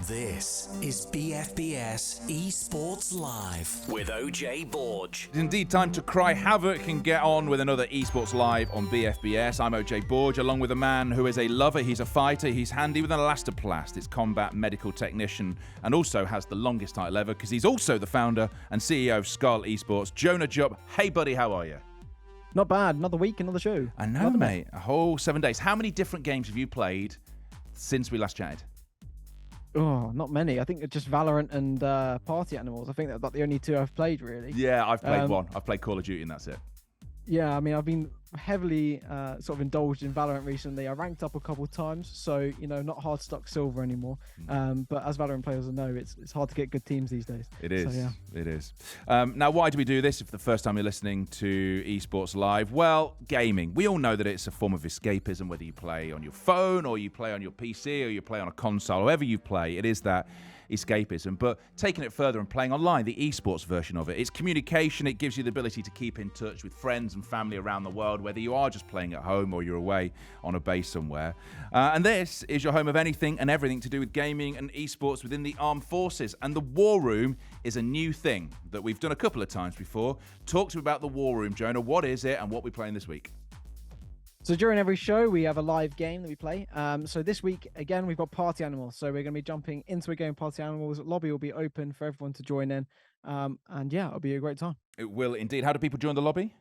This is BFBS Esports Live with OJ Borge. It's indeed time to cry havoc and get on with another Esports Live on BFBS. I'm OJ Borge, along with a man who is a lover, he's a fighter, he's handy with an elastoplast, it's combat medical technician, and also has the longest title ever because he's also the founder and CEO of Skull Esports, Jonah Jupp. Hey buddy, how are you? Not bad. Another week, another show. I know, mate. A whole 7 days. How many different games have you played since we last chatted? Oh, not many. I think just Valorant and Party Animals. I think that's the only two I've played, really. Yeah, I've played one. I've played Call of Duty and that's it. Yeah, I mean, I've been heavily sort of indulged in Valorant recently. I ranked up a couple times, so, you know, not hard stuck silver anymore. But as Valorant players will know, it's hard to get good teams these days. It is. So, yeah. It is. Now, why do we do this if the first time you're listening to Esports Live? Well, gaming. We all know that it's a form of escapism, whether you play on your phone or you play on your PC or you play on a console, however you play, it is that escapism. But taking it further and playing online, the esports version of it, it's communication. It gives you the ability to keep in touch with friends and family around the world, whether you are just playing at home or you're away on a base somewhere. And this is your home of anything and everything to do with gaming and esports within the armed forces. And the War Room is a new thing that we've done a couple of times before. Talk to me about the War Room, Jonah. What is it and what we're playing this week? So during every show, we have a live game that we play. So this week, again, we've got Party Animals. So we're going to be jumping into a game of Party Animals. Lobby will be open for everyone to join in. And yeah, it'll be a great time. It will indeed. How do people join the lobby?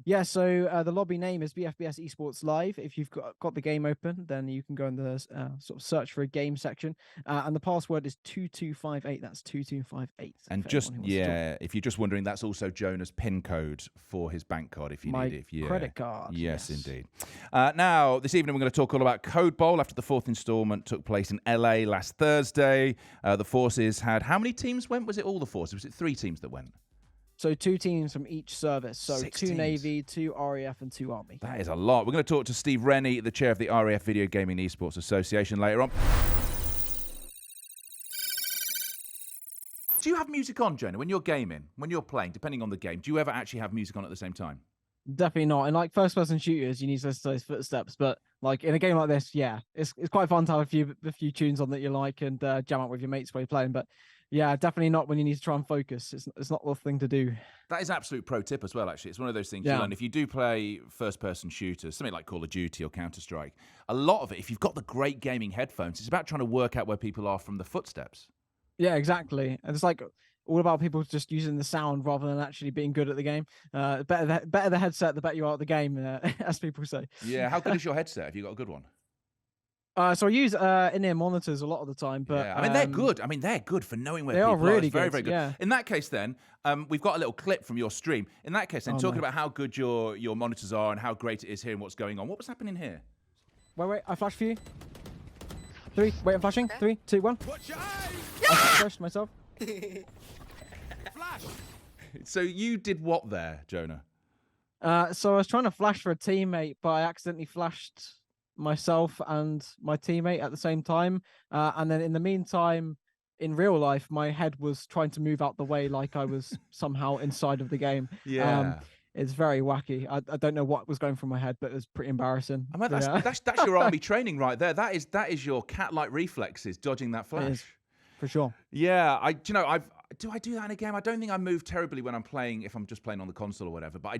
Yeah, so the lobby name is BFBS Esports Live. If you've got the game open, then you can go in the sort of search for a game section. And the password is 2258. That's 2258. And just, yeah, if you're just wondering, that's also Jonah's PIN code for his bank card if you need it. My credit card. Yes, indeed. Now, this evening we're going to talk all about Code Bowl after the fourth installment took place in LA last Thursday. The forces had, how many teams went? Was it all the forces? Was it 3 teams that went? So 2 teams from each service. So 6 2 teams. Navy, 2 RAF, and 2 Army. That is a lot. We're going to talk to Steve Rennie, the chair of the RAF Video Gaming Esports Association, later on. Do you have music on, Jonah, when you're gaming, when you're playing, depending on the game? Do you ever actually have music on at the same time? Definitely not. In like first-person shooters, you need to listen to those footsteps. But like in a game like this, yeah, it's quite fun to have a few tunes on that you like and jam out with your mates while you're playing. But yeah, definitely not when you need to try and focus. It's not the thing to do. That is absolute pro tip as well, actually. It's one of those things Yeah. you learn. If you do play first-person shooters, something like Call of Duty or Counter-Strike, a lot of it, if you've got the great gaming headphones, it's about trying to work out where people are from the footsteps. Yeah, exactly. And it's like all about people just using the sound rather than actually being good at the game. Better the headset, the better you are at the game, as people say. Yeah, how good is your headset? Have you got a good one? So I use in-ear monitors a lot of the time, but yeah. I mean, they're good. I mean, they're good for knowing where they people are really It's very, good, very good. yeah. In that case, then, we've got a little clip from your stream. In that case, then, talking about how good your monitors are and how great it is hearing what's going on. What was happening here? Wait, I flash for you. 3, wait, I'm flashing. 3, 2, 1. Watch your eyes! I flashed myself. Flash! So you did what there, Jonah? So I was trying to flash for a teammate, but I accidentally flashed myself and my teammate at the same time. And then in the meantime, in real life, my head was trying to move out the way like I was somehow inside of the game. Yeah. It's very wacky. I don't know what was going through my head, but it was pretty embarrassing. I mean, that's your army training right there. That is your cat-like reflexes, dodging that flash. It is, for sure. Yeah, do I do that in a game? I don't think I move terribly when I'm playing, if I'm just playing on the console or whatever, but I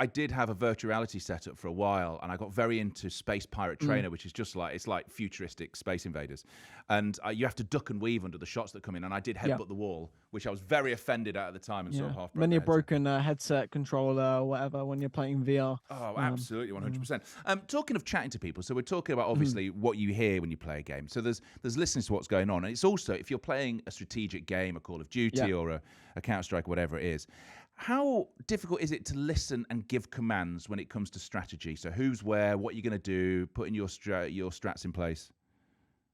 did have a virtual reality setup for a while, and I got very into Space Pirate Trainer, which is just like, it's like futuristic Space Invaders. And you have to duck and weave under the shots that come in, and I did headbutt the wall, which I was very offended at the time and sort of half broke. Then you're my headset. broken headset controller or whatever when you're playing VR. Oh, absolutely, 100%. Talking of chatting to people, so we're talking about obviously what you hear when you play a game. So there's listeners to what's going on, and it's also if you're playing a strategic game, a Call of Duty or a Counter-Strike, whatever it is. How difficult is it to listen and give commands when it comes to strategy? So who's where, what you're going to do, putting your strats in place?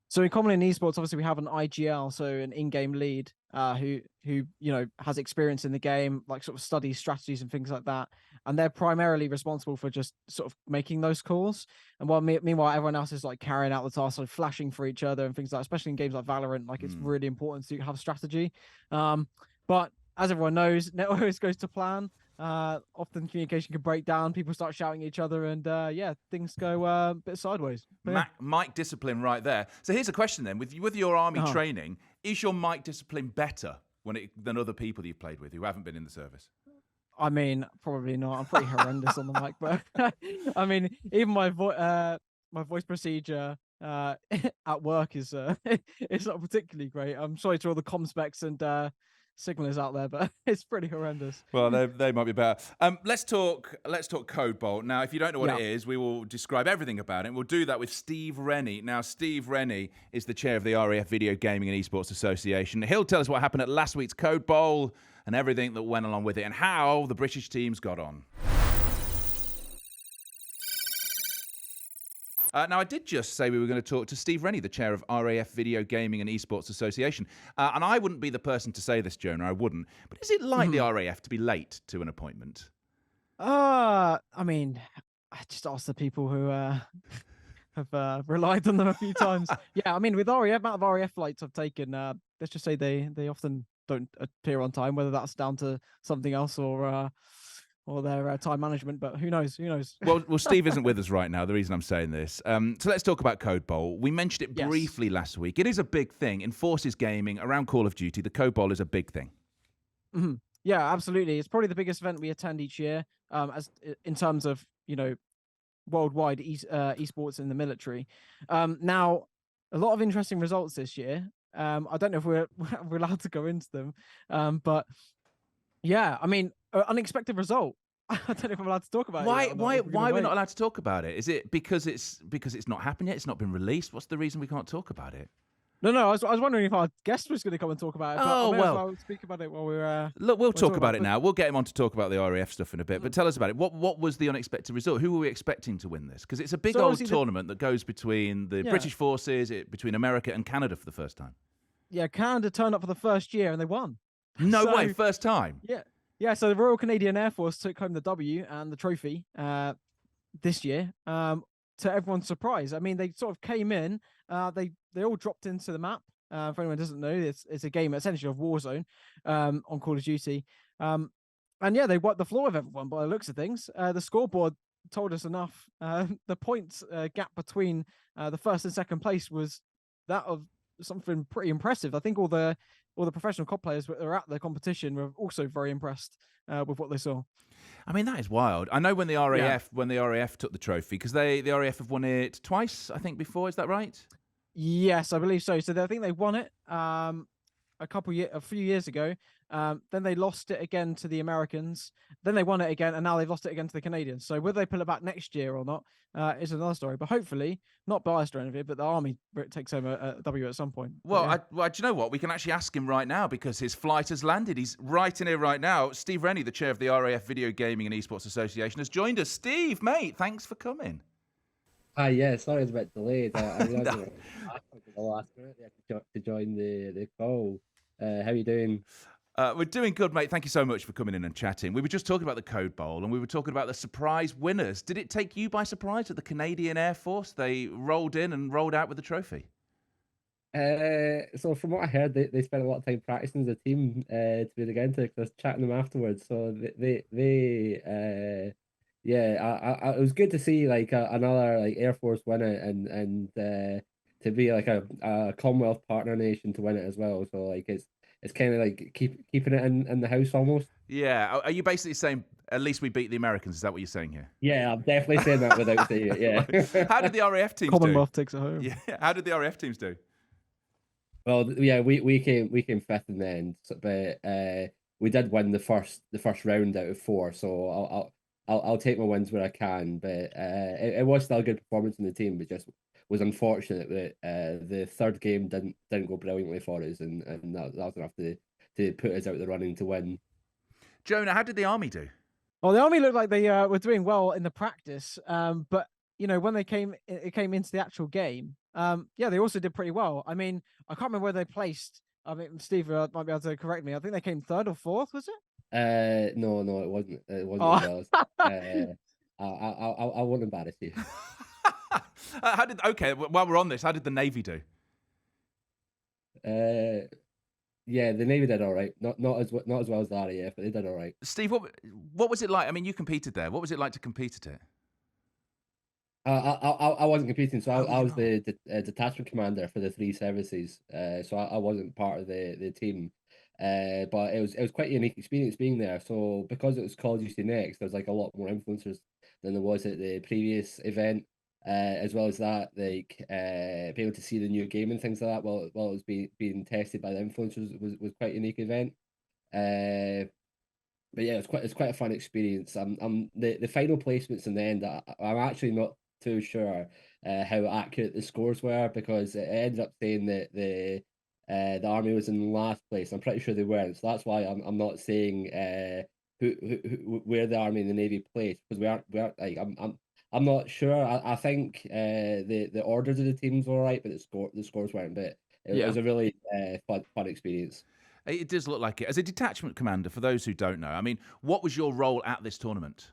So commonly in esports, obviously we have an IGL, so an in-game lead, who has experience in the game, like sort of studies strategies and things like that, and they're primarily responsible for just sort of making those calls. And while meanwhile everyone else is like carrying out the task, like flashing for each other and things like that, especially in games like Valorant, like it's really important to have strategy. But as everyone knows, it always goes to plan. Often communication can break down. People start shouting at each other, and things go a bit sideways. Mic discipline right there. So here's a question then: with your army Uh-huh. training, is your mic discipline better than other people you've played with who haven't been in the service? I mean, probably not. I'm pretty horrendous on the mic, but I mean, even my voice procedure at work is it's not particularly great. I'm sorry to all the comm specs and signalers out there, but it's pretty horrendous. Well, they might be better. Let's talk Code Bolt. Now, if you don't know what it is, we will describe everything about it. We'll do that with Steve Rennie. Now, Steve Rennie is the chair of the RAF Video Gaming and Esports Association. He'll tell us what happened at last week's Code Bowl and everything that went along with it and how the British teams got on. Now, I did just say we were going to talk to Steve Rennie, the chair of RAF Video Gaming and Esports Association. And I wouldn't be the person to say this, Jonah, I wouldn't. But is it like the RAF to be late to an appointment? I mean, I just asked the people who have relied on them a few times. Yeah, I mean, with RAF, amount of RAF flights I've taken, let's just say they often don't appear on time, whether that's down to something else or their time management, but who knows? Well, Steve isn't with us right now, the reason I'm saying this. So let's talk about Code Bowl. We mentioned it briefly last week. It is a big thing. In Forces Gaming, around Call of Duty, the Code Bowl is a big thing. Mm-hmm. Yeah, absolutely. It's probably the biggest event we attend each year, as in terms of, worldwide esports in the military. Now, a lot of interesting results this year. I don't know if we're allowed to go into them, but yeah, I mean, unexpected result. I don't know if I'm allowed to talk about it. Why are we not allowed to talk about it? Is it because it's not happened yet? It's not been released? What's the reason we can't talk about it? No, I was wondering if our guest was going to come and talk about it. But I'll speak about it while we're. Look, we'll talk about it now. We'll get him on to talk about the RAF stuff in a bit. But tell us about it. What was the unexpected result? Who were we expecting to win this? Because it's a big old tournament that goes between the British forces, between America and Canada for the first time. Yeah, Canada turned up for the first year and they won. No way, first time. Yeah. So the Royal Canadian Air Force took home the W and the trophy this year. To everyone's surprise, I mean, they sort of came in. They all dropped into the map. For anyone who doesn't know, it's a game essentially of Warzone on Call of Duty. And yeah, they wiped the floor with everyone by the looks of things. The scoreboard told us enough. The points gap between the first and second place was that of something pretty impressive. I think all the professional COD players that were at the competition were also very impressed with what they saw. I mean, that is wild. I know when the RAF took the trophy, because the RAF have won it twice, I think, before. Is that right? Yes, I believe so. So I think they won it a few years ago. Then they lost it again to the Americans. Then they won it again, and now they've lost it again to the Canadians. So whether they pull it back next year or not is another story. But hopefully, not biased or anything, but the Army takes home a W at some point. Well, do you know what? We can actually ask him right now because his flight has landed. He's right in here right now. Steve Rennie, the chair of the RAF Video Gaming and Esports Association, has joined us. Steve, mate, thanks for coming. Hi, yeah, sorry it's a bit delayed. I realised it was the last minute to join the call. How are you doing? We're doing good, mate. Thank you so much for coming in and chatting. We were just talking about the Code Bowl, and we were talking about the surprise winners. Did it take you by surprise that the Canadian Air Force, they rolled in and rolled out with the trophy? So from what I heard, they spent a lot of time practicing as a team to be against it. I was chatting them afterwards. So it was good to see like another like Air Force win it and to be like a Commonwealth partner nation to win it as well. So like it's kind of like keeping it in the house almost. Yeah. Are you basically saying at least we beat the Americans? Is that what you're saying here? Yeah, I'm definitely saying that without saying it. Yeah. How did the RAF teams Commonwealth takes it home. Yeah. How did the RAF teams do? Well, yeah, we came fifth in the end, but we did win the first round out of 4. So I'll take my wins where I can. But it was still a good performance in the team, but just was unfortunate that the third game didn't go brilliantly for us, and that was enough to put us out the running to win. Jonah, how did the Army do? Well, the Army looked like they were doing well in the practice, but when it came into the actual game, they also did pretty well. I mean, I can't remember where they placed. I mean, Steve might be able to correct me. I think they came 3rd or 4th, was it? No, it wasn't. It wasn't. I won't embarrass you. While we're on this, how did the Navy do? Yeah, the Navy did all right. Not as well as the RAF, but they did all right. Steve, what was it like? I mean, you competed there. What was it like to compete at it? I wasn't competing, so Oh, I you're was not. the detachment commander for the three services. So I wasn't part of the team. But it was quite a unique experience being there. So because it was Call of Duty Next, there's like a lot more influencers than there was at the previous event. As well as that, like being able to see the new game and things like that while it was being tested by the influencers was quite a unique event. Uh, but yeah, it's quite a fun experience. The final placements in the end. I'm actually not too sure how accurate the scores were because it ended up saying that the army was in last place. I'm pretty sure they weren't, so that's why I'm not saying where the army and the navy placed because we aren't like I'm not sure. I think the orders of the teams were all right, but the scores weren't. But it Yeah. was a really fun experience. It does look like it. As a detachment commander, for those who don't know, I mean, what was your role at this tournament?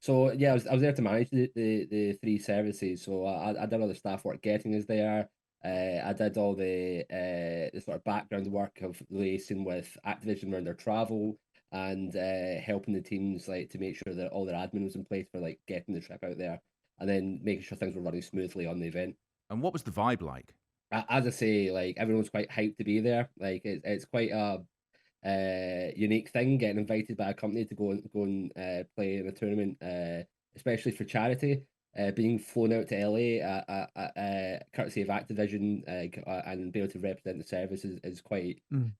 So yeah, I was there to manage the three services. So I did all the staff work getting us there. I did all the sort of background work of liaising with Activision around their travel and helping the teams like to make sure that all their admin was in place for like getting the trip out there and then making sure things were running smoothly on the event. And what was the vibe like? As I say, like everyone's quite hyped to be there. Like it's quite a unique thing getting invited by a company to go and play in a tournament, especially for charity. Being flown out to LA courtesy of Activision and be able to represent the service is quite Mm.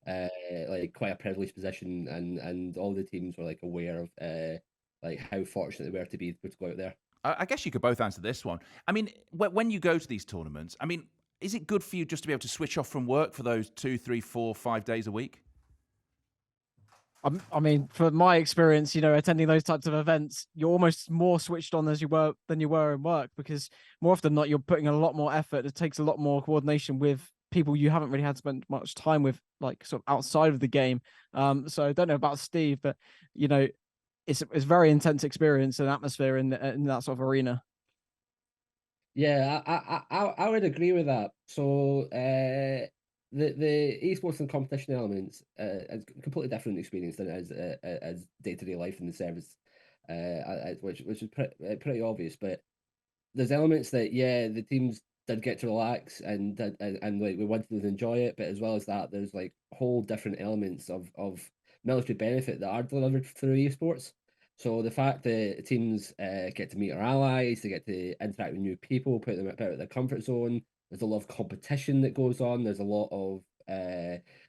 like quite a privileged position, and all the teams were like aware of like how fortunate they were to go out there. I guess you could both answer this one. I mean, when you go to these tournaments, I mean, is it good for you just to be able to switch off from work for those 2, 3, 4, 5 days a week? I mean, for my experience, attending those types of events, you're almost more switched on than you were in work because more often than not, you're putting a lot more effort. It takes a lot more coordination with people you haven't really had spent much time with, like sort of outside of the game. So I don't know about Steve, but you know, it's very intense experience and atmosphere in that sort of arena. Yeah, I would agree with that. So, the esports and competition elements is a completely different experience than as day-to-day life in the service, which is pretty obvious. But there's elements that yeah, the teams did get to relax and like we wanted to enjoy it, but as well as that, there's like whole different elements of military benefit that are delivered through esports. So the fact that teams get to meet our allies, they get to interact with new people, put them out of their comfort zone. There's a lot of competition that goes on. There's a lot of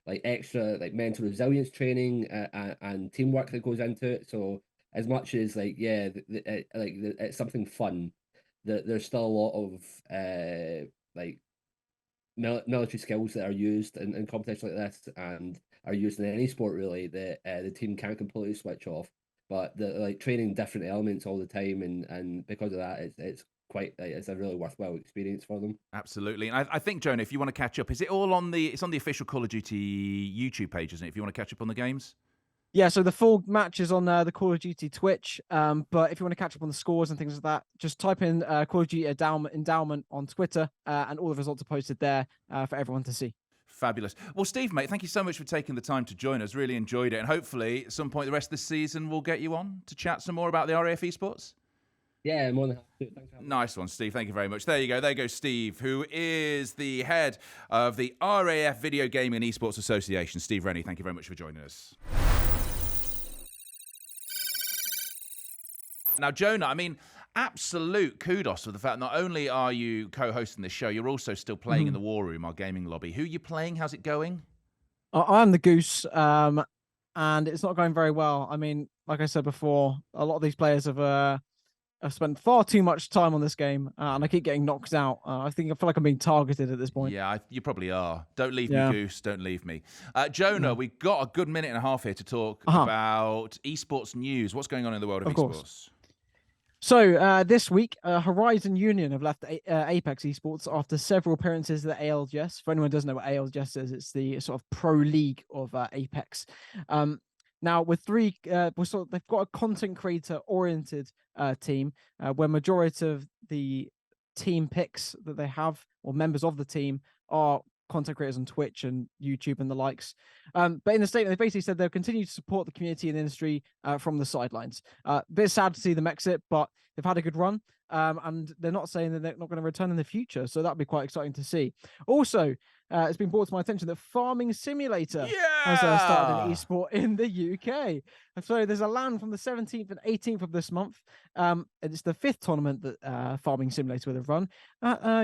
like extra like mental resilience training and teamwork that goes into it. So as much as like yeah, it's something fun, there's still a lot of like military skills that are used in competitions like this and are used in any sport really that the team can't completely switch off. But the like training different elements all the time, and because of that, it's quite it's a really worthwhile experience for them. Absolutely. And I think, Jonah, if you want to catch up, is it all on it's on the official Call of Duty YouTube page, isn't it? If you want to catch up on the games? Yeah, so the full match is on the Call of Duty Twitch. But if you want to catch up on the scores and things like that, just type in Call of Duty endowment on Twitter, and all the results are posted there for everyone to see. Fabulous. Well, Steve, mate, thank you so much for taking the time to join us. Really enjoyed it. And hopefully, at some point the rest of the season, we'll get you on to chat some more about the RAF Esports. Yeah, more than happy to. Thanks for having me. Nice one, Steve. Thank you very much. There you go. There goes Steve, who is the head of the RAF Video Gaming and Esports Association. Steve Rennie, thank you very much for joining us. Now, Jonah, I mean, absolute kudos for the fact not only are you co-hosting this show, you're also still playing in the War Room, our gaming lobby. Who are you playing? How's it going? I'm the Goose, and it's not going very well. I mean, like I said before, a lot of these players have spent far too much time on this game, and I keep getting knocked out. I feel like I'm being targeted at this point. Yeah, you probably are. Don't leave Yeah. me, Goose. Don't leave me. Jonah, we've got a good minute and a half here to talk about esports news. What's going on in the world of course. esports? So this week, Horizon Union have left Apex Esports after several appearances at the ALGS. For anyone who doesn't know what ALGS is, it's the sort of pro league of Apex. Now with they've got a content creator oriented team where majority of the team picks that they have or members of the team are content creators on Twitch and YouTube and the likes. But in the statement, they basically said they'll continue to support the community and the industry from the sidelines. Bit sad to see them exit, but they've had a good run. And they're not saying that they're not going to return in the future. So that'd be quite exciting to see. Also, it's been brought to my attention that Farming Simulator has started an esport in the UK. So there's a LAN from the 17th and 18th of this month. And it's the 5th tournament that Farming Simulator would have run.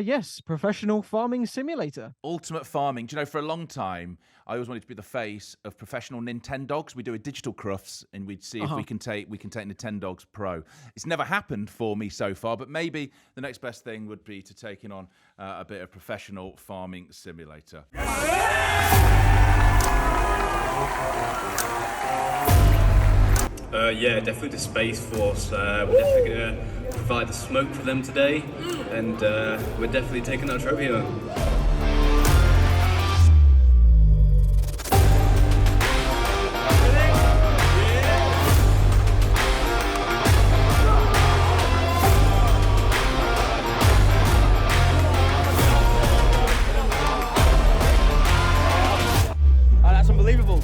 Yes, Professional Farming Simulator. Ultimate farming. Do you know, for a long time, I always wanted to be the face of professional Nintendogs. We do a digital crufts, and we'd see if we can take Nintendogs Pro. It's never happened for me so far, but maybe the next best thing would be to taking on a bit of Professional Farming Simulator. Yeah, definitely the Space Force. We're definitely going to provide the smoke for them today, and we're definitely taking our trophy home. That's unbelievable.